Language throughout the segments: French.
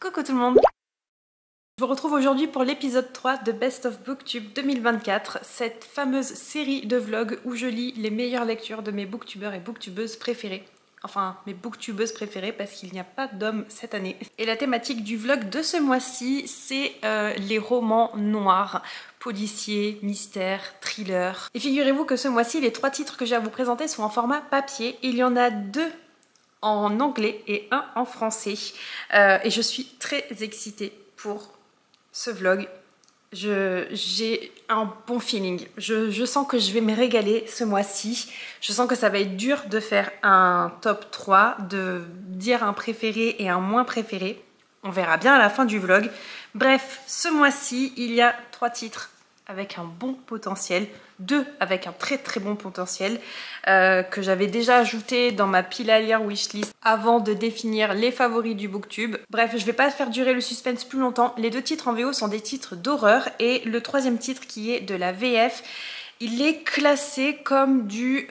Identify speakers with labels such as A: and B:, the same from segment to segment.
A: Coucou tout le monde! Je vous retrouve aujourd'hui pour l'épisode 3 de Best of Booktube 2024, cette fameuse série de vlogs où je lis les meilleures lectures de mes booktubeurs et booktubeuses préférés. Enfin, mes booktubeuses préférées parce qu'il n'y a pas d'hommes cette année. Et la thématique du vlog de ce mois-ci, c'est les romans noirs, policiers, mystères, thrillers. Et figurez-vous que ce mois-ci, les 3 titres que j'ai à vous présenter sont en format papier. Il y en a 2 en anglais et 1 en français. Et je suis très excitée pour ce vlog. J'ai un bon feeling. Je sens que je vais me régaler ce mois-ci. Je sens que ça va être dur de faire un top 3, de dire un préféré et un moins préféré. On verra bien à la fin du vlog. Bref, ce mois-ci, il y a 3 titres avec un bon potentiel, 2 avec un très très bon potentiel que j'avais déjà ajouté dans ma pile à lire wishlist avant de définir les favoris du booktube. Bref, je vais pas faire durer le suspense plus longtemps. Les 2 titres en VO sont des titres d'horreur et le 3e titre qui est de la VF, il est classé comme du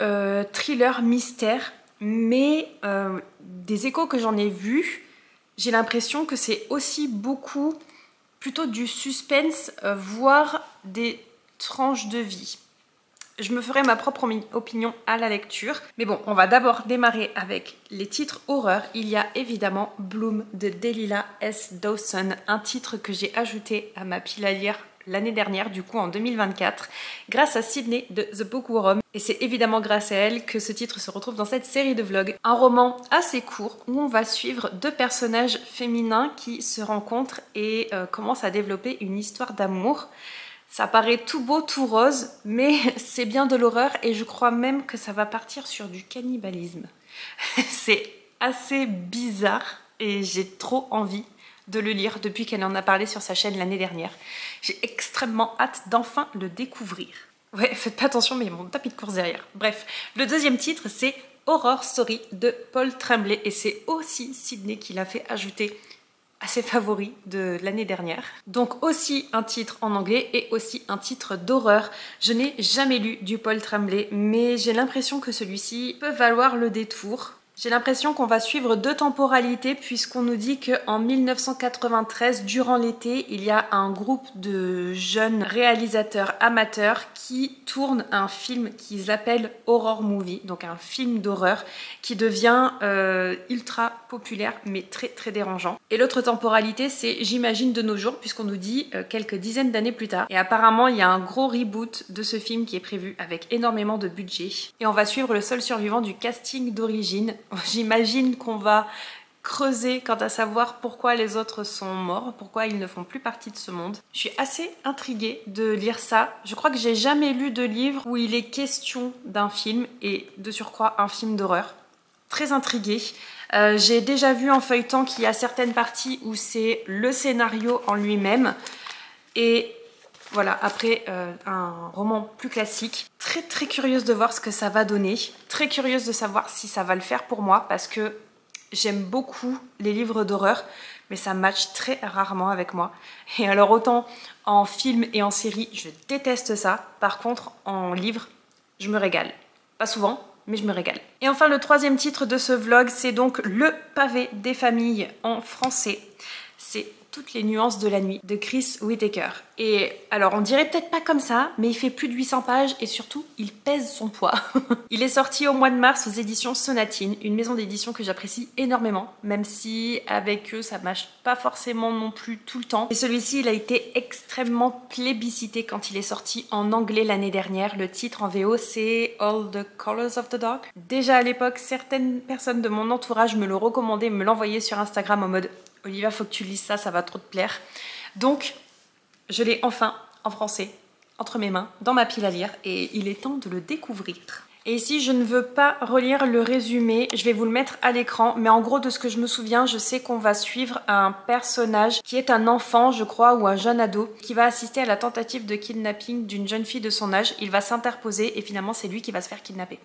A: thriller mystère, mais des échos que j'en ai vus, j'ai l'impression que c'est aussi beaucoup plutôt du suspense, voire des tranches de vie. Je me ferai ma propre opinion à la lecture. Mais bon, on va d'abord démarrer avec les titres horreur. Il y a évidemment Bloom de Delilah S. Dawson, un titre que j'ai ajouté à ma pile à lire l'année dernière, du coup en 2024, grâce à Sydney de The Bookworm. Et c'est évidemment grâce à elle que ce titre se retrouve dans cette série de vlogs. Un roman assez court où on va suivre 2 personnages féminins qui se rencontrent et commencent à développer une histoire d'amour. Ça paraît tout beau, tout rose, mais c'est bien de l'horreur et je crois même que ça va partir sur du cannibalisme. C'est assez bizarre et j'ai trop envie de le lire depuis qu'elle en a parlé sur sa chaîne l'année dernière. J'ai extrêmement hâte d'enfin le découvrir. Ouais, faites pas attention, mais il y a mon tapis de course derrière. Bref, le 2e titre, c'est Horror Story de Paul Tremblay et c'est aussi Sydney qui l'a fait ajouter à ses favoris de l'année dernière. Donc aussi un titre en anglais et aussi un titre d'horreur. Je n'ai jamais lu du Paul Tremblay, mais j'ai l'impression que celui-ci peut valoir le détour. J'ai l'impression qu'on va suivre 2 temporalités puisqu'on nous dit qu'en 1993, durant l'été, il y a un groupe de jeunes réalisateurs amateurs qui tournent un film qu'ils appellent Horror Movie, donc un film d'horreur qui devient ultra populaire mais très très dérangeant. Et l'autre temporalité, c'est j'imagine de nos jours puisqu'on nous dit quelques dizaines d'années plus tard. Et apparemment, il y a un gros reboot de ce film qui est prévu avec énormément de budget. Et on va suivre le seul survivant du casting d'origine. J'imagine qu'on va creuser quant à savoir pourquoi les autres sont morts, pourquoi ils ne font plus partie de ce monde. Je suis assez intriguée de lire ça. Je crois que j'ai jamais lu de livre où il est question d'un film et de surcroît un film d'horreur. Très intriguée. J'ai déjà vu en feuilletant qu'il y a certaines parties où c'est le scénario en lui-même et voilà, après un roman plus classique. Très très curieuse de voir ce que ça va donner. Très curieuse de savoir si ça va le faire pour moi parce que j'aime beaucoup les livres d'horreur, mais ça match très rarement avec moi. Et alors autant en film et en série, je déteste ça. Par contre, en livre, je me régale. Pas souvent, mais je me régale. Et enfin, le 3e titre de ce vlog, c'est donc Le pavé des familles en français. C'est Toutes les nuances de la nuit de Chris Whittaker. Et alors on dirait peut-être pas comme ça, mais il fait plus de 800 pages et surtout il pèse son poids. Il est sorti au mois de mars aux éditions Sonatine, une maison d'édition que j'apprécie énormément, même si avec eux ça marche pas forcément non plus tout le temps. Et celui-ci il a été extrêmement plébiscité quand il est sorti en anglais l'année dernière. Le titre en VO c'est All the Colors of the Dark. Déjà à l'époque, certaines personnes de mon entourage me le recommandaient, me l'envoyaient sur Instagram en mode Olivia, faut que tu lises ça, ça va trop te plaire. Donc, je l'ai enfin en français, entre mes mains, dans ma pile à lire, et il est temps de le découvrir. Et ici, je ne veux pas relire le résumé, je vais vous le mettre à l'écran, mais en gros, de ce que je me souviens, je sais qu'on va suivre un personnage qui est un enfant, je crois, ou un jeune ado, qui va assister à la tentative de kidnapping d'une jeune fille de son âge. Il va s'interposer, et finalement, c'est lui qui va se faire kidnapper.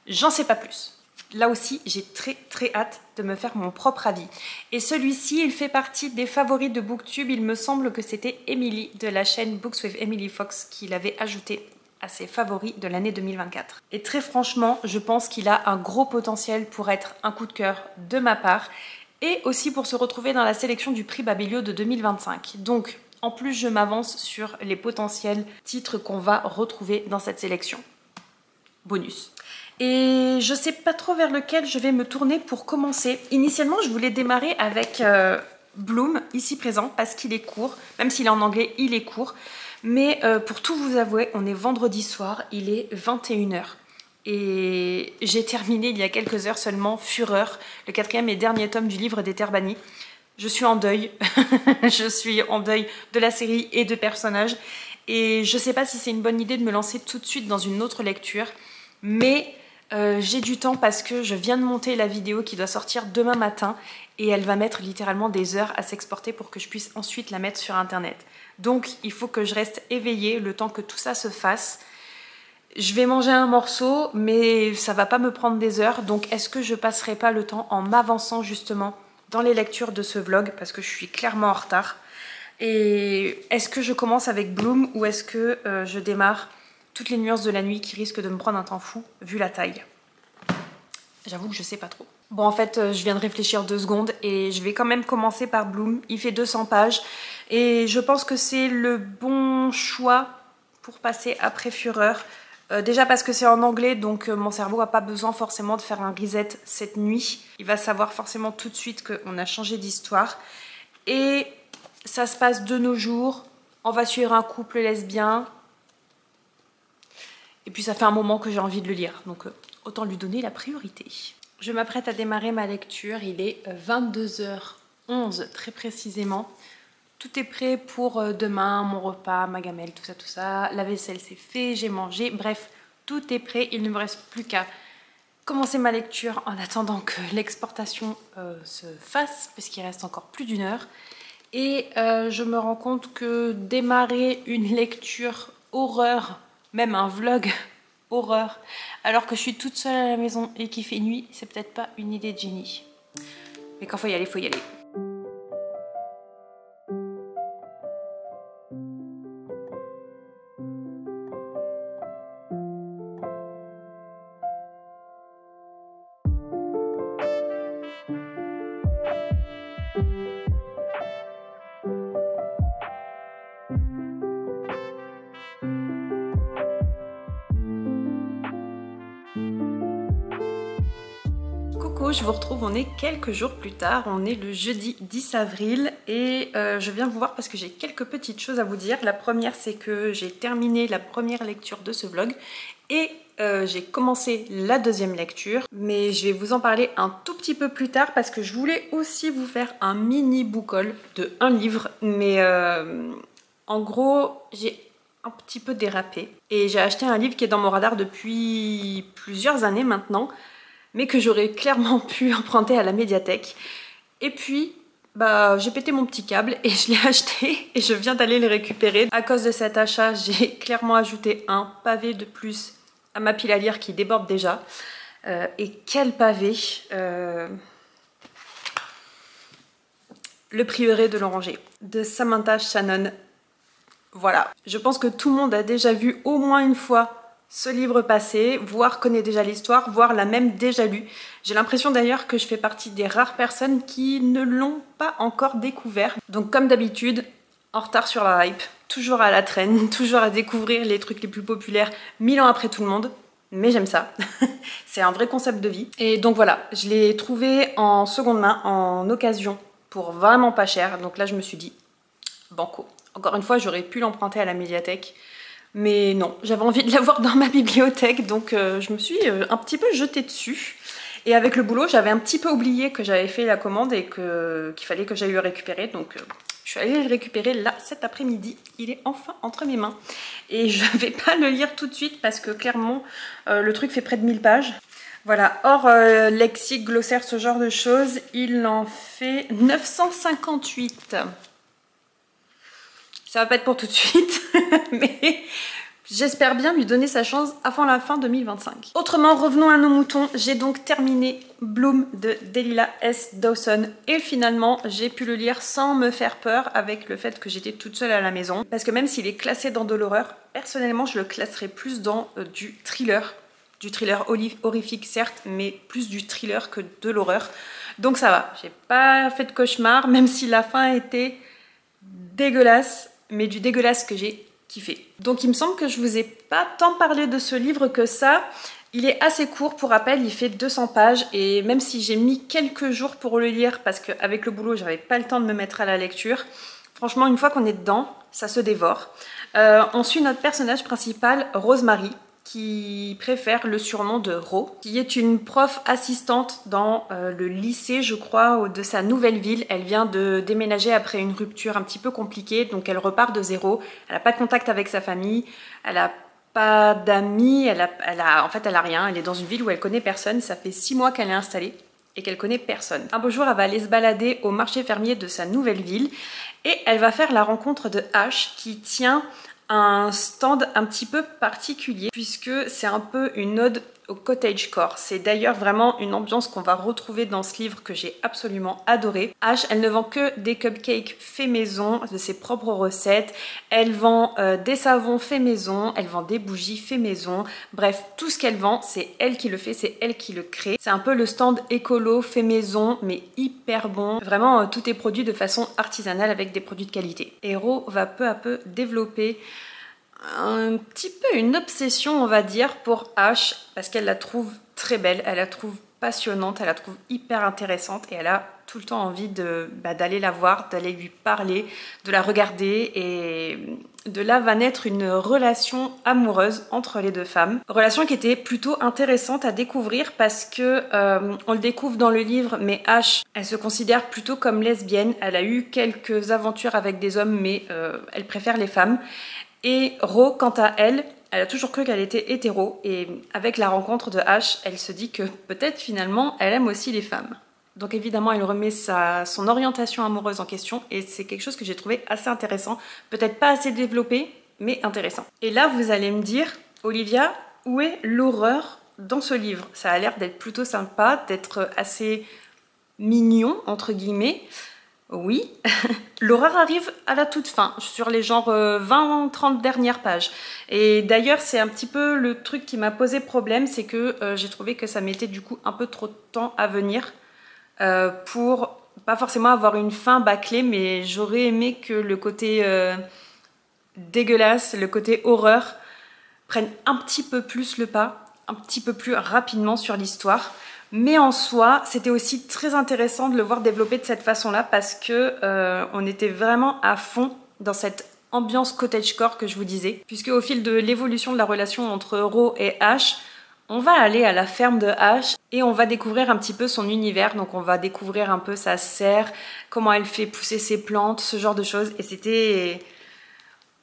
A: J'en sais pas plus. Là aussi, j'ai très très hâte de me faire mon propre avis. Et celui-ci, il fait partie des favoris de Booktube. Il me semble que c'était Emily de la chaîne Books with Emily Fox qui l'avait ajouté à ses favoris de l'année 2024. Et très franchement, je pense qu'il a un gros potentiel pour être un coup de cœur de ma part. et aussi pour se retrouver dans la sélection du prix Babelio de 2025. Donc en plus je m'avance sur les potentiels titres qu'on va retrouver dans cette sélection. Bonus. Et je sais pas trop vers lequel je vais me tourner pour commencer. Initialement je voulais démarrer avec Bloom, ici présent, parce qu'il est court, même s'il est en anglais, il est court. Mais pour tout vous avouer, on est vendredi soir, il est 21h. Et j'ai terminé il y a quelques heures seulement Fureur, le 4e et dernier tome du livre des Terres Bannies. Je suis en deuil, je suis en deuil de la série et de personnages. Et je sais pas si c'est une bonne idée de me lancer tout de suite dans une autre lecture, mais j'ai du temps parce que je viens de monter la vidéo qui doit sortir demain matin et elle va mettre littéralement des heures à s'exporter pour que je puisse ensuite la mettre sur internet. Donc il faut que je reste éveillée le temps que tout ça se fasse. Je vais manger un morceau mais ça va pas me prendre des heures, donc est-ce que je passerai pas le temps en m'avançant justement dans les lectures de ce vlog parce que je suis clairement en retard. Et est-ce que je commence avec Bloom ou est-ce que je démarre Toutes les nuances de la nuit qui risquent de me prendre un temps fou vu la taille? J'avoue que je sais pas trop. Bon en fait je viens de réfléchir 2 secondes et je vais quand même commencer par Bloom. Il fait 200 pages et je pense que c'est le bon choix pour passer après Fureur. Déjà parce que c'est en anglais donc mon cerveau n'a pas besoin forcément de faire un reset cette nuit. Il va savoir forcément tout de suite qu'on a changé d'histoire. Et ça se passe de nos jours. On va suivre un couple lesbien. Et puis ça fait un moment que j'ai envie de le lire, donc autant lui donner la priorité. Je m'apprête à démarrer ma lecture, il est 22h11 très précisément. Tout est prêt pour demain, mon repas, ma gamelle, tout ça. La vaisselle c'est fait, j'ai mangé, bref, tout est prêt. Il ne me reste plus qu'à commencer ma lecture en attendant que l'exportation se fasse, puisqu'il reste encore plus d'1 heure. Et je me rends compte que démarrer une lecture horreur, même un vlog horreur, alors que je suis toute seule à la maison et qu'il fait nuit, c'est peut-être pas une idée de génie. Mais quand faut y aller, faut y aller. Coucou, je vous retrouve, on est quelques jours plus tard, on est le jeudi 10 avril et je viens vous voir parce que j'ai quelques petites choses à vous dire. La première c'est que j'ai terminé la première lecture de ce vlog et j'ai commencé la deuxième lecture, mais je vais vous en parler un tout petit peu plus tard parce que je voulais aussi vous faire un mini book haul de un livre, mais en gros j'ai un petit peu dérapé et j'ai acheté un livre qui est dans mon radar depuis plusieurs années maintenant, mais que j'aurais clairement pu emprunter à la médiathèque. Et puis, bah, j'ai pété mon petit câble et je l'ai acheté et je viens d'aller le récupérer. À cause de cet achat, j'ai clairement ajouté un pavé de plus à ma pile à lire qui déborde déjà. Et quel pavé! Le prieuré de l'Oranger, de Samantha Shannon. Voilà, je pense que tout le monde a déjà vu au moins une fois ce livre passé, voire connaît déjà l'histoire, voire l'a même déjà lu. J'ai l'impression d'ailleurs que je fais partie des rares personnes qui ne l'ont pas encore découvert. Donc comme d'habitude, en retard sur la hype, toujours à la traîne, toujours à découvrir les trucs les plus populaires 1000 ans après tout le monde. Mais j'aime ça, c'est un vrai concept de vie. Et donc voilà, je l'ai trouvé en seconde main, en occasion, pour vraiment pas cher. Donc là je me suis dit, banco. Encore une fois, j'aurais pu l'emprunter à la médiathèque. Mais non, j'avais envie de l'avoir dans ma bibliothèque, donc je me suis un petit peu jetée dessus. Et avec le boulot, j'avais un petit peu oublié que j'avais fait la commande et qu'il fallait que j'aille le récupérer. Donc je suis allée le récupérer là cet après-midi. Il est enfin entre mes mains. Et je vais pas le lire tout de suite parce que clairement, le truc fait près de 1000 pages. Voilà, hors lexique, glossaire, ce genre de choses, il en fait 958. Ça va pas être pour tout de suite, mais j'espère bien lui donner sa chance avant la fin 2025. Autrement, revenons à nos moutons. J'ai donc terminé Bloom de Delilah S. Dawson. Et finalement, j'ai pu le lire sans me faire peur avec le fait que j'étais toute seule à la maison. Parce que même s'il est classé dans de l'horreur, personnellement, je le classerais plus dans du thriller. Du thriller horrifique, certes, mais plus du thriller que de l'horreur. Donc ça va, j'ai pas fait de cauchemar, même si la fin était dégueulasse, mais du dégueulasse que j'ai kiffé. Donc il me semble que je vous ai pas tant parlé de ce livre que ça. Il est assez court, pour rappel, il fait 200 pages et même si j'ai mis quelques jours pour le lire parce qu'avec le boulot j'avais pas le temps de me mettre à la lecture, franchement une fois qu'on est dedans, ça se dévore. On suit notre personnage principal, Rosemary, qui préfère le surnom de Ro, qui est une prof assistante dans le lycée, je crois, de sa nouvelle ville. Elle vient de déménager après une rupture un petit peu compliquée, donc elle repart de zéro. Elle n'a pas de contact avec sa famille, elle n'a pas d'amis, en fait elle a rien. Elle est dans une ville où elle connaît personne, ça fait 6 mois qu'elle est installée et qu'elle connaît personne. Un beau jour, elle va aller se balader au marché fermier de sa nouvelle ville et elle va faire la rencontre de Ash qui tient un stand un petit peu particulier puisque c'est un peu une ode au cottagecore. C'est d'ailleurs vraiment une ambiance qu'on va retrouver dans ce livre que j'ai absolument adoré. Ash, elle ne vend que des cupcakes faits maison, de ses propres recettes. Elle vend des savons faits maison, elle vend des bougies faits maison. Bref, tout ce qu'elle vend, c'est elle qui le fait, c'est elle qui le crée. C'est un peu le stand écolo fait maison, mais hyper bon. Vraiment, tout est produit de façon artisanale avec des produits de qualité. Et Ro va peu à peu développer un petit peu une obsession, on va dire, pour Ash parce qu'elle la trouve très belle, elle la trouve passionnante, elle la trouve hyper intéressante et elle a tout le temps envie d'aller la voir, d'aller lui parler, de la regarder et de là va naître une relation amoureuse entre les deux femmes. Relation qui était plutôt intéressante à découvrir parce que on le découvre dans le livre, mais Ash, elle se considère plutôt comme lesbienne. Elle a eu quelques aventures avec des hommes, mais elle préfère les femmes. Et Ro, quant à elle, elle a toujours cru qu'elle était hétéro et avec la rencontre de Ash, elle se dit que peut-être finalement elle aime aussi les femmes. Donc évidemment elle remet son orientation amoureuse en question et c'est quelque chose que j'ai trouvé assez intéressant, peut-être pas assez développé, mais intéressant. Et là vous allez me dire, Olivia, où est l'horreur dans ce livre? Ça a l'air d'être plutôt sympa, d'être assez mignon, entre guillemets. Oui, l'horreur arrive à la toute fin, sur les genres 20-30 dernières pages. Et d'ailleurs, c'est un petit peu le truc qui m'a posé problème, c'est que j'ai trouvé que ça mettait du coup un peu trop de temps à venir pour pas forcément avoir une fin bâclée, mais j'aurais aimé que le côté dégueulasse, le côté horreur prenne un petit peu plus le pas, un petit peu plus rapidement sur l'histoire. Mais en soi, c'était aussi très intéressant de le voir développer de cette façon-là parce que on était vraiment à fond dans cette ambiance cottagecore que je vous disais. Puisque au fil de l'évolution de la relation entre Ro et Ash, on va aller à la ferme de Ash et on va découvrir un petit peu son univers. Donc on va découvrir un peu sa serre, comment elle fait pousser ses plantes, ce genre de choses. Et c'était...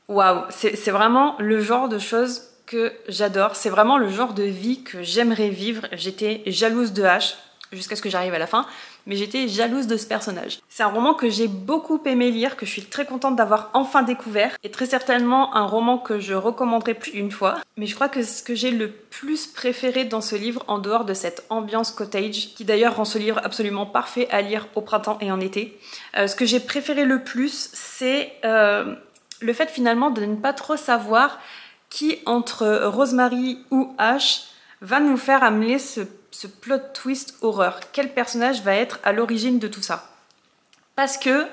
A: Waouh, c'est vraiment le genre de choses que j'adore. C'est vraiment le genre de vie que j'aimerais vivre. J'étais jalouse de Ash jusqu'à ce que j'arrive à la fin, mais j'étais jalouse de ce personnage. C'est un roman que j'ai beaucoup aimé lire, que je suis très contente d'avoir enfin découvert, et très certainement un roman que je recommanderai plus d'une fois. Mais je crois que ce que j'ai le plus préféré dans ce livre, en dehors de cette ambiance cottage, qui d'ailleurs rend ce livre absolument parfait à lire au printemps et en été, ce que j'ai préféré le plus, c'est le fait finalement de ne pas trop savoir qui entre Rosemary ou Ash va nous faire amener ce plot twist horreur. Quel personnage va être à l'origine de tout ça? Parce que,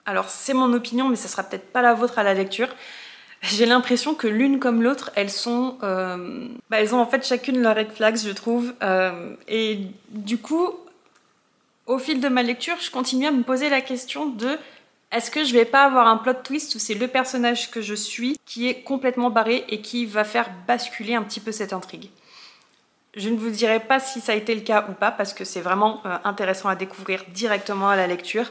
A: alors c'est mon opinion, mais ça sera peut-être pas la vôtre à la lecture, j'ai l'impression que l'une comme l'autre, elles ont en fait chacune leur red flags, je trouve. Et du coup, au fil de ma lecture, je continue à me poser la question de... Est-ce que je vais pas avoir un plot twist où c'est le personnage que je suis qui est complètement barré et qui va faire basculer un petit peu cette intrigue? Je ne vous dirai pas si ça a été le cas ou pas parce que c'est vraiment intéressant à découvrir directement à la lecture.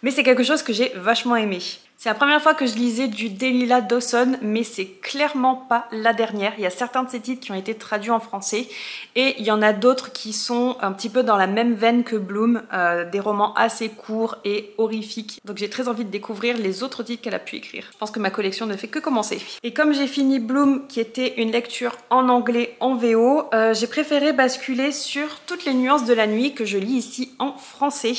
A: Mais c'est quelque chose que j'ai vachement aimé. C'est la première fois que je lisais du Delilah Dawson, mais c'est clairement pas la dernière. Il y a certains de ces titres qui ont été traduits en français et il y en a d'autres qui sont un petit peu dans la même veine que Bloom, des romans assez courts et horrifiques. Donc j'ai très envie de découvrir les autres titres qu'elle a pu écrire. Je pense que ma collection ne fait que commencer. Et comme j'ai fini Bloom, qui était une lecture en anglais en VO, j'ai préféré basculer sur Toutes les nuances de la nuit que je lis ici en français.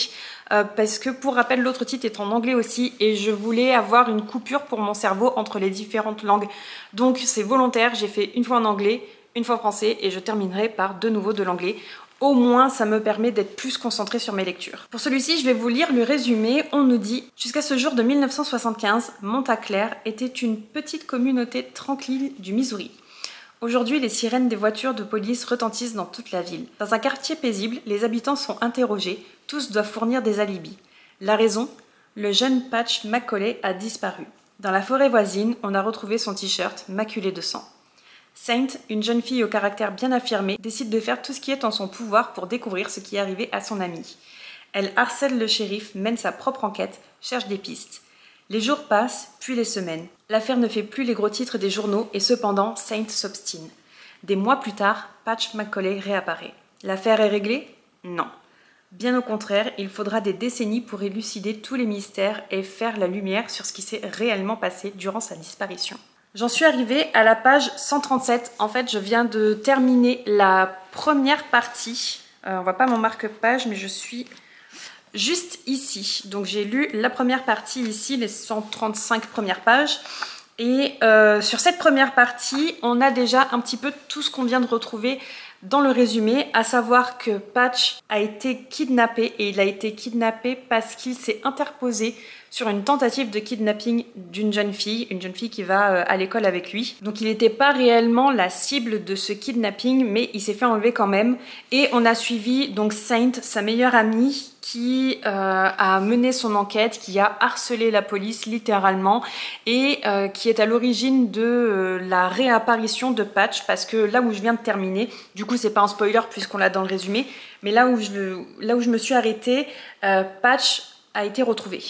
A: Parce que pour rappel l'autre titre est en anglais aussi et je voulais avoir une coupure pour mon cerveau entre les différentes langues, donc c'est volontaire, j'ai fait une fois en anglais, une fois en français et je terminerai par de nouveau de l'anglais. Au moins, ça me permet d'être plus concentrée sur mes lectures. Pour celui-ci, je vais vous lire le résumé. On nous dit: jusqu'à ce jour de 1975, Montaclair était une petite communauté tranquille du Missouri. Aujourd'hui, les sirènes des voitures de police retentissent dans toute la ville. Dans un quartier paisible, les habitants sont interrogés. Tous doivent fournir des alibis. La raison? Le jeune Patch Macaulay a disparu. Dans la forêt voisine, on a retrouvé son t-shirt maculé de sang. Saint, une jeune fille au caractère bien affirmé, décide de faire tout ce qui est en son pouvoir pour découvrir ce qui est arrivé à son ami. Elle harcèle le shérif, mène sa propre enquête, cherche des pistes. Les jours passent, puis les semaines. L'affaire ne fait plus les gros titres des journaux et cependant, Saint s'obstine. Des mois plus tard, Patch Macaulay réapparaît. L'affaire est réglée? Non. Bien au contraire, il faudra des décennies pour élucider tous les mystères et faire la lumière sur ce qui s'est réellement passé durant sa disparition. J'en suis arrivée à la page 137. En fait, je viens de terminer la première partie. On voit pas mon marque-page, mais je suis juste ici. Donc j'ai lu la première partie ici, les 135 premières pages. Et sur cette première partie, on a déjà un petit peu tout ce qu'on vient de retrouver dans le résumé, à savoir que Patch a été kidnappé et il a été kidnappé parce qu'il s'est interposé sur une tentative de kidnapping d'une jeune fille, une jeune fille qui va à l'école avec lui. Donc il n'était pas réellement la cible de ce kidnapping, mais il s'est fait enlever quand même. Et on a suivi donc Saint, sa meilleure amie, qui a mené son enquête, qui a harcelé la police littéralement et qui est à l'origine de la réapparition de Patch, parce que là où je viens de terminer, du coup c'est pas un spoiler puisqu'on l'a dans le résumé, mais là où je me suis arrêtée, Patch a été retrouvé.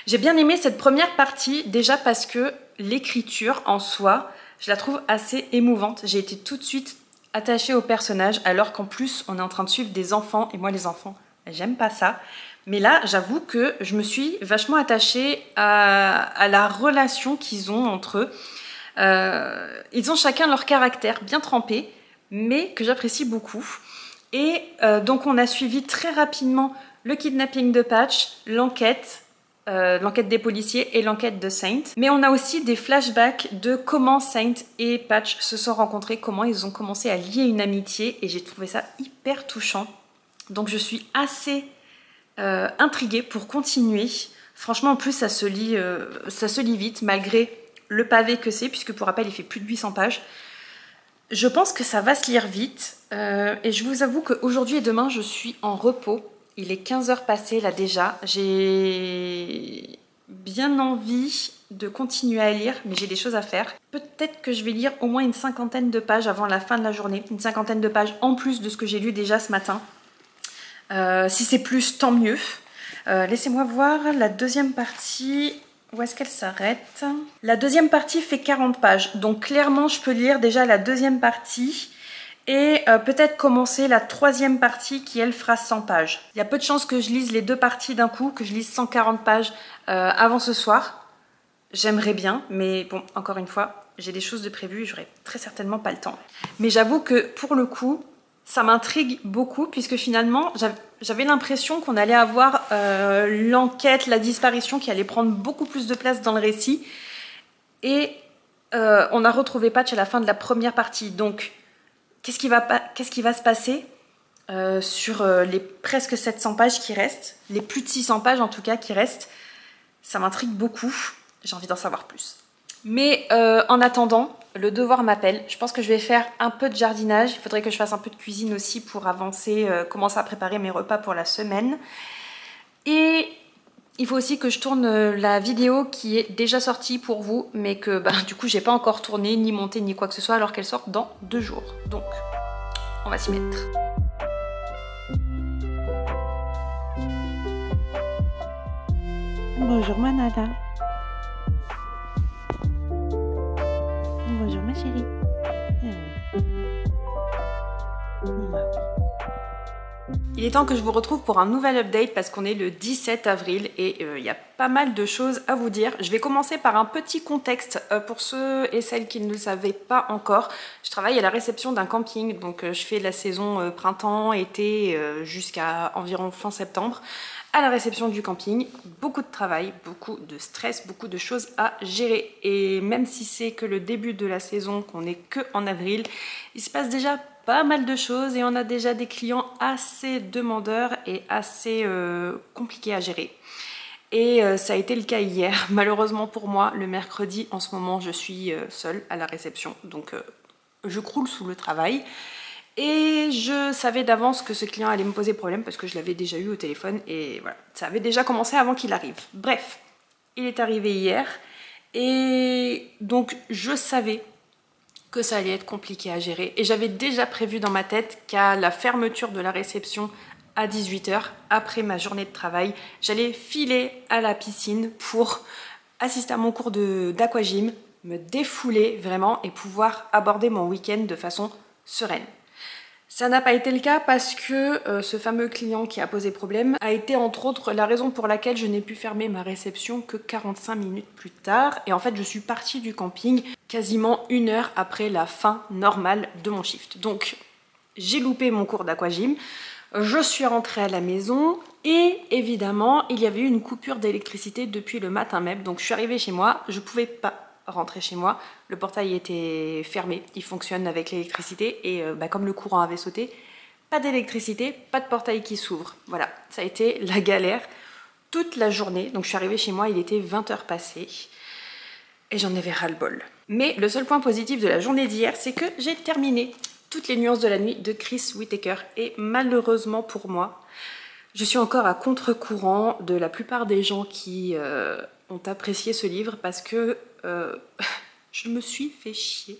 A: J'ai bien aimé cette première partie, déjà parce que l'écriture en soi, je la trouve assez émouvante. J'ai été tout de suite attachée au personnage, alors qu'en plus on est en train de suivre des enfants, et moi les enfants, j'aime pas ça. Mais là, j'avoue que je me suis vachement attachée à la relation qu'ils ont entre eux. Ils ont chacun leur caractère bien trempé, mais que j'apprécie beaucoup. Et donc on a suivi très rapidement le kidnapping de Patch, l'enquête des policiers et l'enquête de Saint. Mais on a aussi des flashbacks de comment Saint et Patch se sont rencontrés, comment ils ont commencé à lier une amitié, et j'ai trouvé ça hyper touchant. Donc je suis assez intriguée pour continuer. Franchement, en plus, ça se lit vite, malgré le pavé que c'est, puisque pour rappel, il fait plus de 800 pages. Je pense que ça va se lire vite. Et je vous avoue qu'aujourd'hui et demain, je suis en repos. Il est 15h passées là déjà. J'ai bien envie de continuer à lire, mais j'ai des choses à faire. Peut-être que je vais lire au moins une 50aine de pages avant la fin de la journée. Une 50aine de pages en plus de ce que j'ai lu déjà ce matin. Si c'est plus, tant mieux. Laissez-moi voir la deuxième partie. Où est-ce qu'elle s'arrête? La deuxième partie fait 40 pages. Donc clairement, je peux lire déjà la deuxième partie. Et peut-être commencer la troisième partie qui, elle, fera 100 pages. Il y a peu de chances que je lise les deux parties d'un coup, que je lise 140 pages avant ce soir. J'aimerais bien, mais bon, encore une fois, j'ai des choses de prévues et j'aurai très certainement pas le temps. Mais j'avoue que pour le coup, ça m'intrigue beaucoup, puisque finalement, j'avais l'impression qu'on allait avoir l'enquête, la disparition qui allait prendre beaucoup plus de place dans le récit. Et on a retrouvé Patch à la fin de la première partie. Donc, qu'est-ce qui va se passer sur les presque 700 pages qui restent, les plus de 600 pages en tout cas qui restent? Ça m'intrigue beaucoup, j'ai envie d'en savoir plus. Mais en attendant, le devoir m'appelle. Je pense que je vais faire un peu de jardinage. Il faudrait que je fasse un peu de cuisine aussi pour avancer, commencer à préparer mes repas pour la semaine. Et il faut aussi que je tourne la vidéo qui est déjà sortie pour vous, mais que du coup j'ai pas encore tourné, ni monté, ni quoi que ce soit, alors qu'elle sort dans 2 jours. Donc, on va s'y mettre.
B: Bonjour Manada. Bonjour ma chérie.
A: Il est temps que je vous retrouve pour un nouvel update parce qu'on est le 17 avril et il y a pas mal de choses à vous dire. Je vais commencer par un petit contexte pour ceux et celles qui ne le savaient pas encore. Je travaille à la réception d'un camping, donc je fais la saison printemps, été jusqu'à environ fin septembre. À la réception du camping, beaucoup de travail, beaucoup de stress, beaucoup de choses à gérer. Et même si c'est que le début de la saison, qu'on n'est que en avril, il se passe déjà pas mal de choses et on a déjà des clients assez demandeurs et assez compliqués à gérer. Et ça a été le cas hier. Malheureusement pour moi, le mercredi, en ce moment, je suis seule à la réception. Donc je croule sous le travail. Et je savais d'avance que ce client allait me poser problème parce que je l'avais déjà eu au téléphone. Et voilà, ça avait déjà commencé avant qu'il arrive. Bref, il est arrivé hier. Et donc je savais que ça allait être compliqué à gérer. Et j'avais déjà prévu dans ma tête qu'à la fermeture de la réception à 18 h, après ma journée de travail, j'allais filer à la piscine pour assister à mon cours d'aquagym, me défouler vraiment et pouvoir aborder mon week-end de façon sereine. Ça n'a pas été le cas parce que ce fameux client qui a posé problème a été entre autres la raison pour laquelle je n'ai pu fermer ma réception que 45 minutes plus tard. Et en fait, je suis partie du camping quasiment 1 heure après la fin normale de mon shift. Donc, j'ai loupé mon cours d'aquagym. Je suis rentrée à la maison et évidemment, il y avait eu une coupure d'électricité depuis le matin même. Donc, je suis arrivée chez moi, je pouvais pas rentrer chez moi. Le portail était fermé, il fonctionne avec l'électricité et comme le courant avait sauté, pas d'électricité, pas de portail qui s'ouvre. Voilà, ça a été la galère toute la journée. Donc, je suis arrivée chez moi, il était 20 h passées et j'en avais ras-le-bol. Mais le seul point positif de la journée d'hier, c'est que j'ai terminé Toutes les nuances de la nuit de Chris Whittaker. Et malheureusement pour moi, je suis encore à contre-courant de la plupart des gens qui ont apprécié ce livre parce que je me suis fait chier.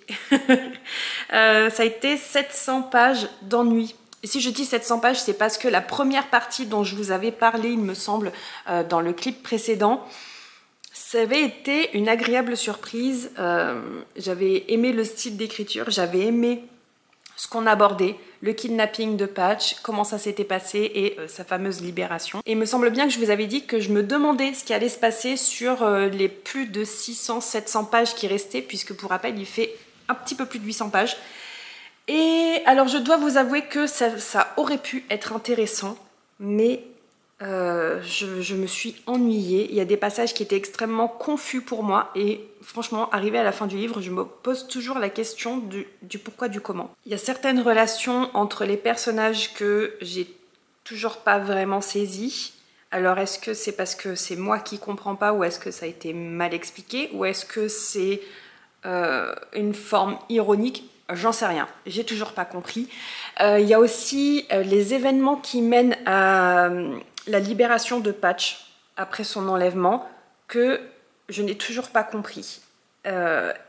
A: Ça a été 700 pages d'ennui. Et si je dis 700 pages, c'est parce que la première partie dont je vous avais parlé, il me semble, dans le clip précédent, ça avait été une agréable surprise. J'avais aimé le style d'écriture, j'avais aimé ce qu'on abordait, le kidnapping de Patch, comment ça s'était passé et sa fameuse libération. Et il me semble bien que je vous avais dit que je me demandais ce qui allait se passer sur les plus de 600-700 pages qui restaient, puisque pour rappel, il fait un petit peu plus de 800 pages. Et alors je dois vous avouer que ça aurait pu être intéressant, mais je me suis ennuyée. Il y a des passages qui étaient extrêmement confus pour moi et franchement, arrivé à la fin du livre, je me pose toujours la question du pourquoi, du comment. Il y a certaines relations entre les personnages que j'ai toujours pas vraiment saisies. Alors est-ce que c'est parce que c'est moi qui comprends pas ou est-ce que ça a été mal expliqué ou est-ce que c'est une forme ironique? J'en sais rien, j'ai toujours pas compris. Il y a aussi les événements qui mènent à la libération de Patch après son enlèvement que je n'ai toujours pas compris.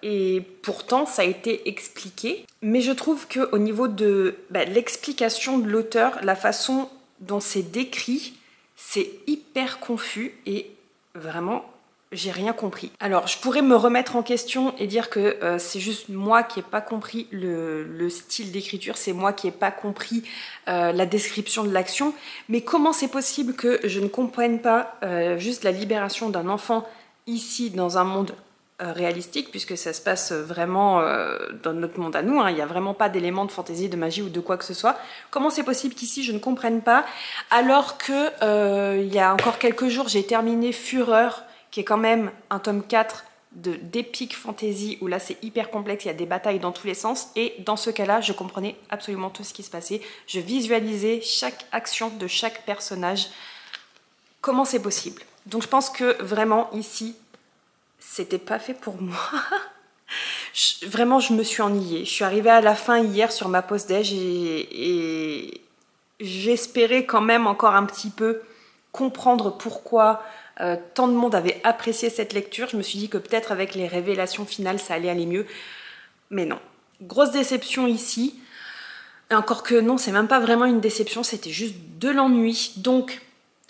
A: Et pourtant, ça a été expliqué. Mais je trouve qu'au niveau de l'explication de l'auteur, la façon dont c'est décrit, c'est hyper confus et vraiment, j'ai rien compris. Alors, je pourrais me remettre en question et dire que c'est juste moi qui n'ai pas compris le style d'écriture, c'est moi qui n'ai pas compris la description de l'action. Mais comment c'est possible que je ne comprenne pas juste la libération d'un enfant ici dans un monde réalistique, puisque ça se passe vraiment dans notre monde à nous, hein. Il n'y a vraiment pas d'éléments de fantaisie, de magie ou de quoi que ce soit. Comment c'est possible qu'ici je ne comprenne pas, alors que il y a encore quelques jours j'ai terminé Fureur, qui est quand même un tome 4 d'épique fantasy, où là c'est hyper complexe, il y a des batailles dans tous les sens, et dans ce cas-là, je comprenais absolument tout ce qui se passait. Je visualisais chaque action de chaque personnage. Comment c'est possible? Donc je pense que vraiment ici, c'était pas fait pour moi. Vraiment, je me suis ennuyée. Je suis arrivée à la fin hier sur ma pause déj et j'espérais quand même encore un petit peu comprendre pourquoi tant de monde avait apprécié cette lecture. Je me suis dit que peut-être avec les révélations finales, ça allait aller mieux. Mais non. Grosse déception ici. Et encore que non, c'est même pas vraiment une déception, c'était juste de l'ennui. Donc,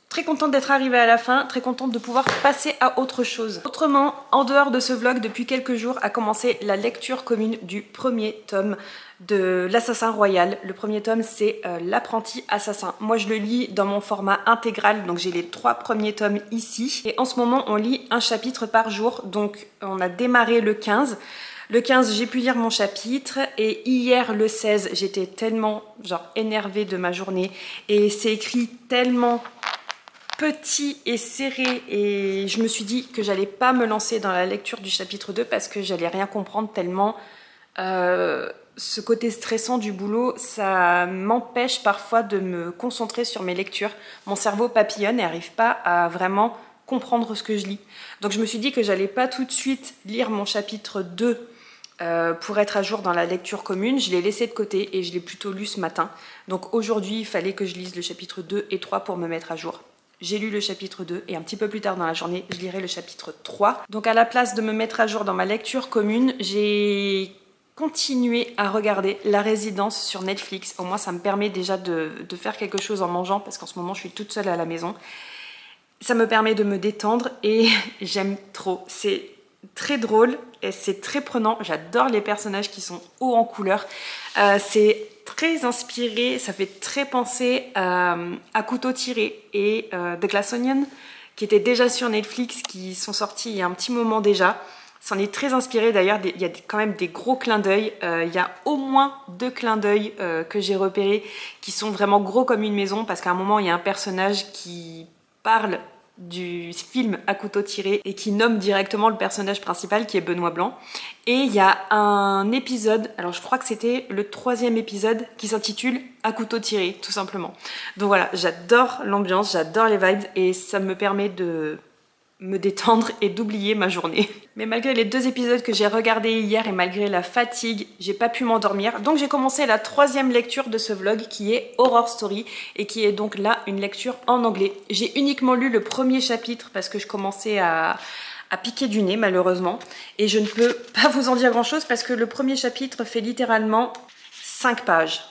A: très contente d'être arrivée à la fin, très contente de pouvoir passer à autre chose. Autrement, en dehors de ce vlog, depuis quelques jours a commencé la lecture commune du premier tome de l'Assassin Royal. Le premier tome, c'est l'apprenti assassin. Moi, je le lis dans mon format intégral, donc j'ai les 3 premiers tomes ici. Et en ce moment, on lit un chapitre par jour, donc on a démarré le 15. Le 15, j'ai pu lire mon chapitre et hier, le 16, j'étais tellement énervée de ma journée et c'est écrit tellement petit et serré et je me suis dit que j'allais pas me lancer dans la lecture du chapitre 2 parce que j'allais rien comprendre tellement ce côté stressant du boulot, ça m'empêche parfois de me concentrer sur mes lectures. Mon cerveau papillonne et n'arrive pas à vraiment comprendre ce que je lis. Donc je me suis dit que j'allais pas tout de suite lire mon chapitre 2 pour être à jour dans la lecture commune. Je l'ai laissé de côté et je l'ai plutôt lu ce matin. Donc aujourd'hui, il fallait que je lise le chapitre 2 et 3 pour me mettre à jour. J'ai lu le chapitre 2 et un petit peu plus tard dans la journée, je lirai le chapitre 3. Donc à la place de me mettre à jour dans ma lecture commune, j'ai continué à regarder La Résidence sur Netflix. Au moins ça me permet déjà de faire quelque chose en mangeant parce qu'en ce moment je suis toute seule à la maison. Ça me permet de me détendre et j'aime trop. C'est très drôle et c'est très prenant. J'adore les personnages qui sont hauts en couleur. C'est très inspiré, ça fait très penser à Couteau tiré et The Glass Onion qui étaient déjà sur Netflix, qui sont sortis il y a un petit moment déjà. C'en est très inspiré d'ailleurs, il y a quand même des gros clins d'œil. Il y a au moins 2 clins d'œil que j'ai repérés qui sont vraiment gros comme une maison parce qu'à un moment il y a un personnage qui parle du film À couteau tiré et qui nomme directement le personnage principal qui est Benoît Blanc. Et il y a un épisode, alors je crois que c'était le 3e épisode qui s'intitule À couteau tiré tout simplement. Donc voilà, j'adore l'ambiance, j'adore les vibes et ça me permet de me détendre et d'oublier ma journée. Mais malgré les 2 épisodes que j'ai regardés hier et malgré la fatigue, j'ai pas pu m'endormir. Donc j'ai commencé la 3e lecture de ce vlog qui est Horror Story et qui est donc là une lecture en anglais. J'ai uniquement lu le 1er chapitre parce que je commençais à piquer du nez malheureusement. Et je ne peux pas vous en dire grand chose parce que le 1er chapitre fait littéralement 5 pages.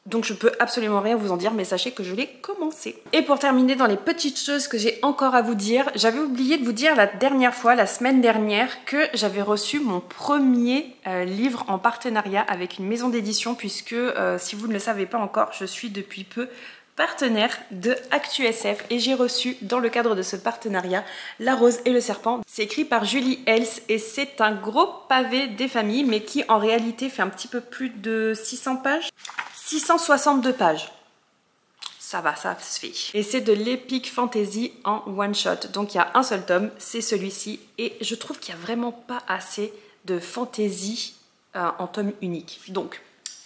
A: Donc je peux absolument rien vous en dire, mais sachez que je l'ai commencé. Et pour terminer dans les petites choses que j'ai encore à vous dire, j'avais oublié de vous dire la dernière fois, la semaine dernière, que j'avais reçu mon premier livre en partenariat avec une maison d'édition, puisque si vous ne le savez pas encore, je suis depuis peu partenaire de ActuSF et j'ai reçu dans le cadre de ce partenariat La Rose et le Serpent. C'est écrit par Julie Hels et c'est un gros pavé des familles mais qui en réalité fait un petit peu plus de 600 pages. 662 pages. Ça va, ça se fait. Et c'est de l'epic fantasy en one shot. Donc il y a un seul tome, c'est celui-ci. Et je trouve qu'il n'y a vraiment pas assez de fantasy en tome unique. Donc,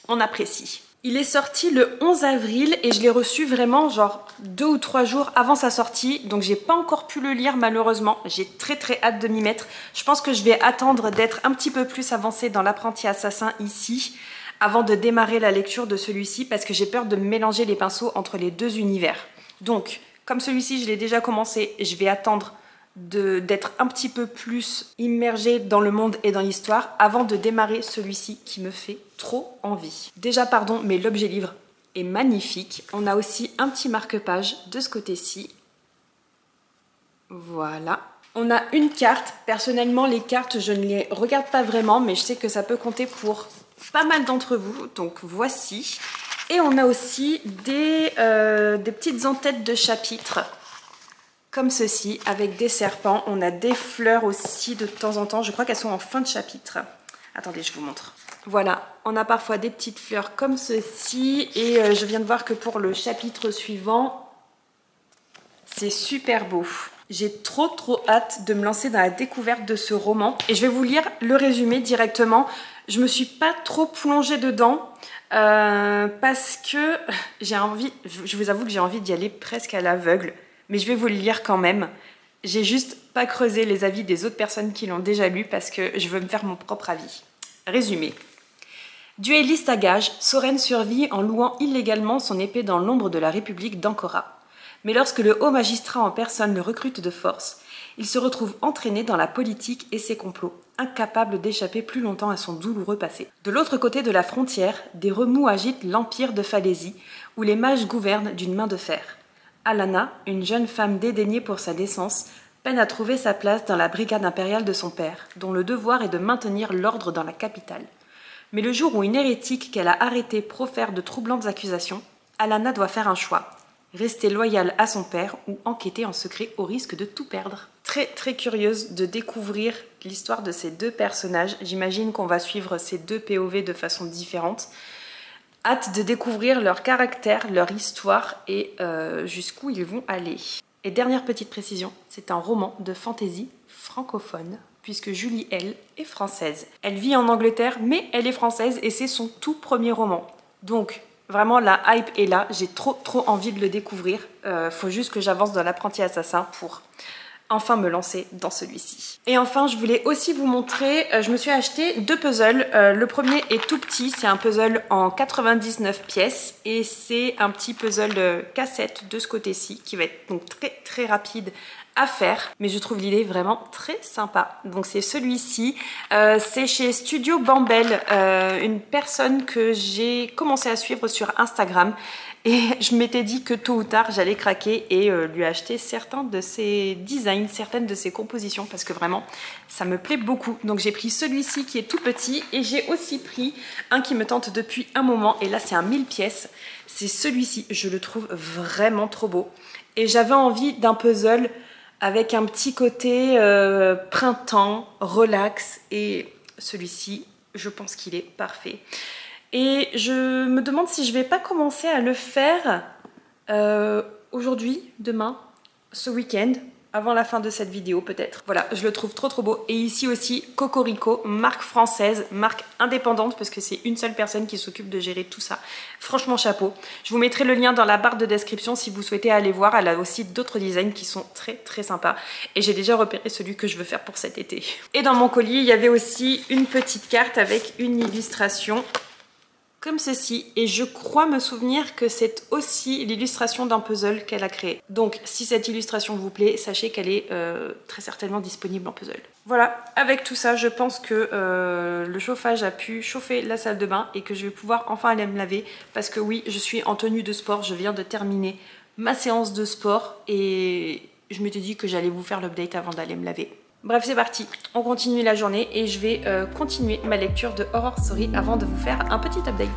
A: on apprécie. Il est sorti le 11 avril et je l'ai reçu vraiment genre 2 ou 3 jours avant sa sortie. Donc j'ai pas encore pu le lire malheureusement. J'ai très hâte de m'y mettre. Je pense que je vais attendre d'être un petit peu plus avancée dans l'apprenti assassin ici avant de démarrer la lecture de celui-ci parce que j'ai peur de mélanger les pinceaux entre les 2 univers. Donc, comme celui-ci, je l'ai déjà commencé, je vais attendre d'être un petit peu plus immergée dans le monde et dans l'histoire avant de démarrer celui-ci qui me fait trop envie. Déjà, pardon, mais l'objet livre est magnifique. On a aussi un petit marque-page de ce côté-ci. Voilà. On a une carte. Personnellement, les cartes, je ne les regarde pas vraiment, mais je sais que ça peut compter pour pas mal d'entre vous, donc voici. Et on a aussi des petites en-têtes de chapitres, comme ceci, avec des serpents. On a des fleurs aussi de temps en temps, je crois qu'elles sont en fin de chapitre. Attendez, je vous montre. Voilà, on a parfois des petites fleurs comme ceci, et je viens de voir que pour le chapitre suivant, c'est super beau. J'ai trop hâte de me lancer dans la découverte de ce roman. Et je vais vous lire le résumé directement. Je me suis pas trop plongée dedans parce que j'ai envie, je vous avoue que j'ai envie d'y aller presque à l'aveugle. Mais je vais vous le lire quand même. J'ai juste pas creusé les avis des autres personnes qui l'ont déjà lu parce que je veux me faire mon propre avis. Résumé. Duelliste à gages, Soren survit en louant illégalement son épée dans l'ombre de la République d'Ankora. Mais lorsque le haut magistrat en personne le recrute de force, il se retrouve entraîné dans la politique et ses complots, incapable d'échapper plus longtemps à son douloureux passé. De l'autre côté de la frontière, des remous agitent l'empire de Falésie, où les mages gouvernent d'une main de fer. Alana, une jeune femme dédaignée pour sa décence, peine à trouver sa place dans la brigade impériale de son père, dont le devoir est de maintenir l'ordre dans la capitale. Mais le jour où une hérétique qu'elle a arrêtée profère de troublantes accusations, Alana doit faire un choix. Rester loyale à son père ou enquêter en secret au risque de tout perdre. Très curieuse de découvrir l'histoire de ces 2 personnages. J'imagine qu'on va suivre ces 2 POV de façon différente. Hâte de découvrir leur caractère, leur histoire et jusqu'où ils vont aller. Et dernière petite précision, c'est un roman de fantasy francophone, puisque Julie, elle, est française. Elle vit en Angleterre, mais elle est française et c'est son tout premier roman. Donc, vraiment, la hype est là. J'ai trop envie de le découvrir. Faut juste que j'avance dans l'apprenti assassin pour enfin me lancer dans celui-ci. Et enfin, je voulais aussi vous montrer, je me suis acheté 2 puzzles. Le premier est tout petit, c'est un puzzle en 99 pièces et c'est un petit puzzle cassette de ce côté-ci qui va être donc très rapide à faire, mais je trouve l'idée vraiment très sympa. Donc c'est celui-ci, c'est chez Studio Bambel, une personne que j'ai commencé à suivre sur Instagram. Et je m'étais dit que tôt ou tard j'allais craquer et lui acheter certains de ses designs, certaines de ses compositions parce que vraiment ça me plaît beaucoup. Donc j'ai pris celui-ci qui est tout petit et j'ai aussi pris un qui me tente depuis un moment et là c'est un 1000 pièces. C'est celui-ci, je le trouve vraiment trop beau. Et j'avais envie d'un puzzle avec un petit côté printemps, relax et celui-ci je pense qu'il est parfait. Et je me demande si je vais pas commencer à le faire aujourd'hui, demain, ce week-end, avant la fin de cette vidéo peut-être. Voilà, je le trouve trop beau. Et ici aussi, Cocorico, marque française, marque indépendante parce que c'est une seule personne qui s'occupe de gérer tout ça. Franchement, chapeau. Je vous mettrai le lien dans la barre de description si vous souhaitez aller voir. Elle a aussi d'autres designs qui sont très sympas. Et j'ai déjà repéré celui que je veux faire pour cet été. Et dans mon colis, il y avait aussi une petite carte avec une illustration comme ceci, et je crois me souvenir que c'est aussi l'illustration d'un puzzle qu'elle a créé. Donc si cette illustration vous plaît, sachez qu'elle est très certainement disponible en puzzle. Voilà, avec tout ça, je pense que le chauffage a pu chauffer la salle de bain et que je vais pouvoir enfin aller me laver parce que oui, je suis en tenue de sport, je viens de terminer ma séance de sport et je m'étais dit que j'allais vous faire l'update avant d'aller me laver. Bref, c'est parti, on continue la journée et je vais continuer ma lecture de Horror Story avant de vous faire un petit update.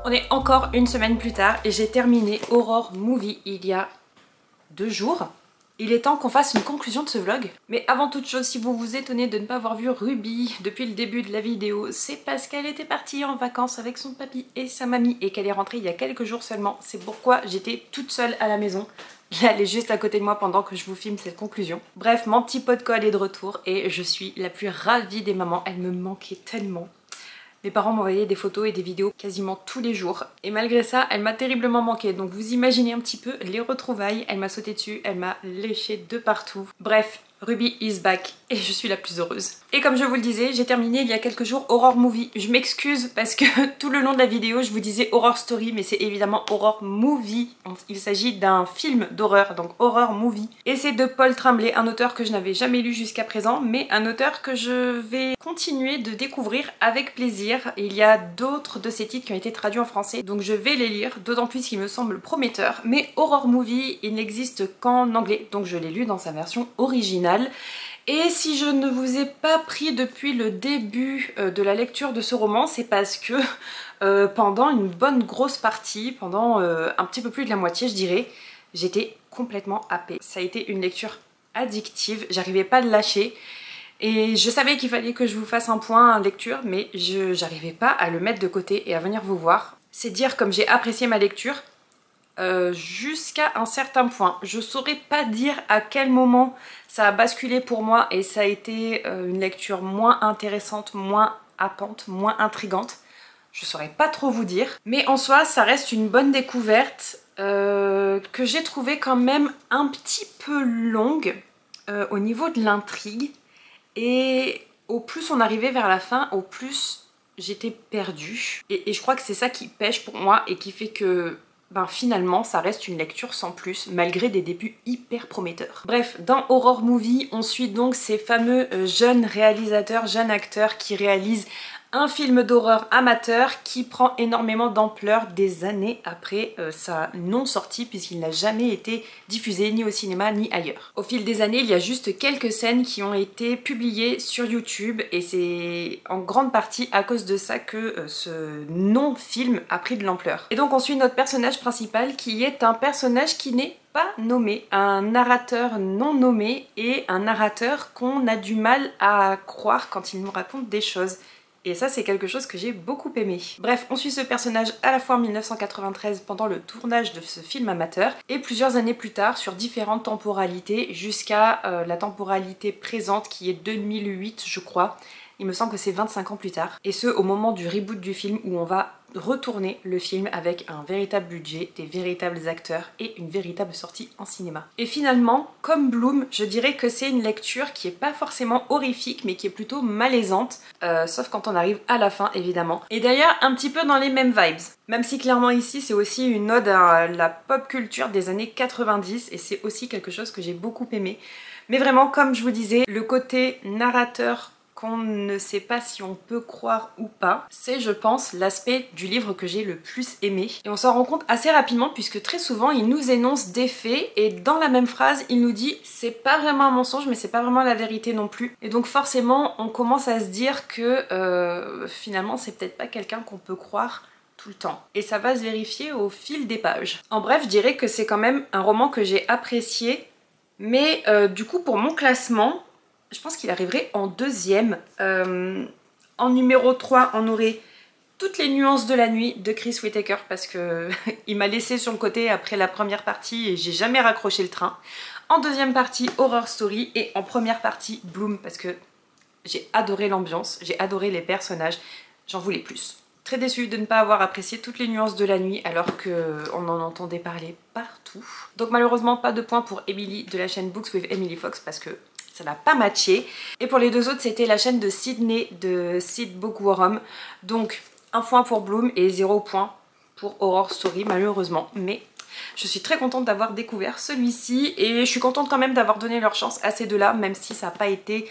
A: On est encore une semaine plus tard et j'ai terminé Horror Movie il y a 2 jours. Il est temps qu'on fasse une conclusion de ce vlog. Mais avant toute chose, si vous vous étonnez de ne pas avoir vu Ruby depuis le début de la vidéo, c'est parce qu'elle était partie en vacances avec son papy et sa mamie et qu'elle est rentrée il y a quelques jours seulement. C'est pourquoi j'étais toute seule à la maison. Là, elle est juste à côté de moi pendant que je vous filme cette conclusion. Bref, mon petit pot de colle est de retour et je suis la plus ravie des mamans. Elle me manquait tellement. Mes parents m'envoyaient des photos et des vidéos quasiment tous les jours. Et malgré ça, elle m'a terriblement manqué. Donc vous imaginez un petit peu les retrouvailles. Elle m'a sauté dessus, elle m'a léché de partout. Bref, Ruby is back et je suis la plus heureuse. Et comme je vous le disais, j'ai terminé il y a quelques jours Horror Movie. Je m'excuse parce que tout le long de la vidéo, je vous disais Horror Story, mais c'est évidemment Horror Movie. Il s'agit d'un film d'horreur, donc Horror Movie. Et c'est de Paul Tremblay, un auteur que je n'avais jamais lu jusqu'à présent, mais un auteur que je vais continuer de découvrir avec plaisir. Il y a d'autres de ses titres qui ont été traduits en français, donc je vais les lire, d'autant plus qu'il me semble prometteur. Mais Horror Movie, il n'existe qu'en anglais, donc je l'ai lu dans sa version originale. Et si je ne vous ai pas pris depuis le début de la lecture de ce roman, c'est parce que pendant une bonne grosse partie, pendant un petit peu plus de la moitié je dirais, j'étais complètement happée. Ça a été une lecture addictive, j'arrivais pas à le lâcher. Et je savais qu'il fallait que je vous fasse un point lecture, mais j'arrivais pas à le mettre de côté et à venir vous voir. C'est dire comme j'ai apprécié ma lecture. Jusqu'à un certain point. Je saurais pas dire à quel moment ça a basculé pour moi et ça a été une lecture moins intéressante, moins happante, moins intrigante. Je saurais pas trop vous dire. Mais en soi, ça reste une bonne découverte que j'ai trouvé quand même un petit peu longue au niveau de l'intrigue. Et au plus on arrivait vers la fin, au plus j'étais perdue. Et je crois que c'est ça qui pêche pour moi et qui fait que finalement ça reste une lecture sans plus malgré des débuts hyper prometteurs. Bref, dans Horror Movie on suit donc ces fameux jeunes réalisateurs, jeunes acteurs qui réalisent un film d'horreur amateur qui prend énormément d'ampleur des années après sa non-sortie puisqu'il n'a jamais été diffusé ni au cinéma ni ailleurs. Au fil des années, il y a juste quelques scènes qui ont été publiées sur YouTube et c'est en grande partie à cause de ça que ce non-film a pris de l'ampleur. Et donc on suit notre personnage principal qui est un personnage qui n'est pas nommé, un narrateur non nommé et un narrateur qu'on a du mal à croire quand il nous raconte des choses. Et ça c'est quelque chose que j'ai beaucoup aimé. Bref, on suit ce personnage à la fois en 1993 pendant le tournage de ce film amateur et plusieurs années plus tard sur différentes temporalités jusqu'à la temporalité présente qui est 2008 je crois. Il me semble que c'est 25 ans plus tard. Et ce, au moment du reboot du film où on va retourner le film avec un véritable budget, des véritables acteurs et une véritable sortie en cinéma. Et finalement, comme Bloom, je dirais que c'est une lecture qui est pas forcément horrifique mais qui est plutôt malaisante, sauf quand on arrive à la fin évidemment. Et d'ailleurs un petit peu dans les mêmes vibes. Même si clairement ici c'est aussi une ode à la pop culture des années 90 et c'est aussi quelque chose que j'ai beaucoup aimé. Mais vraiment comme je vous disais, le côté narrateur qu'on ne sait pas si on peut croire ou pas, c'est je pense l'aspect du livre que j'ai le plus aimé. Et on s'en rend compte assez rapidement puisque très souvent il nous énonce des faits et dans la même phrase il nous dit c'est pas vraiment un mensonge mais c'est pas vraiment la vérité non plus. Et donc forcément on commence à se dire que finalement c'est peut-être pas quelqu'un qu'on peut croire tout le temps. Et ça va se vérifier au fil des pages. En bref, je dirais que c'est quand même un roman que j'ai apprécié mais du coup pour mon classement, je pense qu'il arriverait en deuxième. En numéro 3, on aurait Toutes les nuances de la nuit de Chris Whittaker parce que il m'a laissé sur le côté après la première partie et j'ai jamais raccroché le train. En deuxième partie, Horror Story et en première partie, Bloom parce que j'ai adoré l'ambiance, j'ai adoré les personnages, j'en voulais plus. Très déçue de ne pas avoir apprécié Toutes les nuances de la nuit alors qu'on en entendait parler partout. Donc malheureusement pas de point pour Emily de la chaîne Books with Emily Fox parce que ça n'a pas matché. Et pour les deux autres, c'était la chaîne de Sydney de Sid Bookworm. Donc, un point pour Bloom et 0 point pour Horror Story, malheureusement. Mais je suis très contente d'avoir découvert celui-ci et je suis contente quand même d'avoir donné leur chance à ces deux-là, même si ça n'a pas été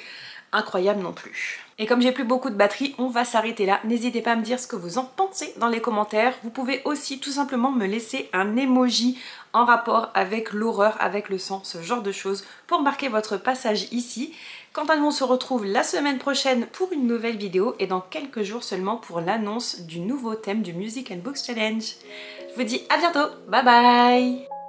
A: incroyable non plus. Et comme j'ai plus beaucoup de batterie, on va s'arrêter là. N'hésitez pas à me dire ce que vous en pensez dans les commentaires. Vous pouvez aussi tout simplement me laisser un emoji en rapport avec l'horreur, avec le sang, ce genre de choses pour marquer votre passage ici. Quant à nous, on se retrouve la semaine prochaine pour une nouvelle vidéo et dans quelques jours seulement pour l'annonce du nouveau thème du Music and Books Challenge. Je vous dis à bientôt, bye bye!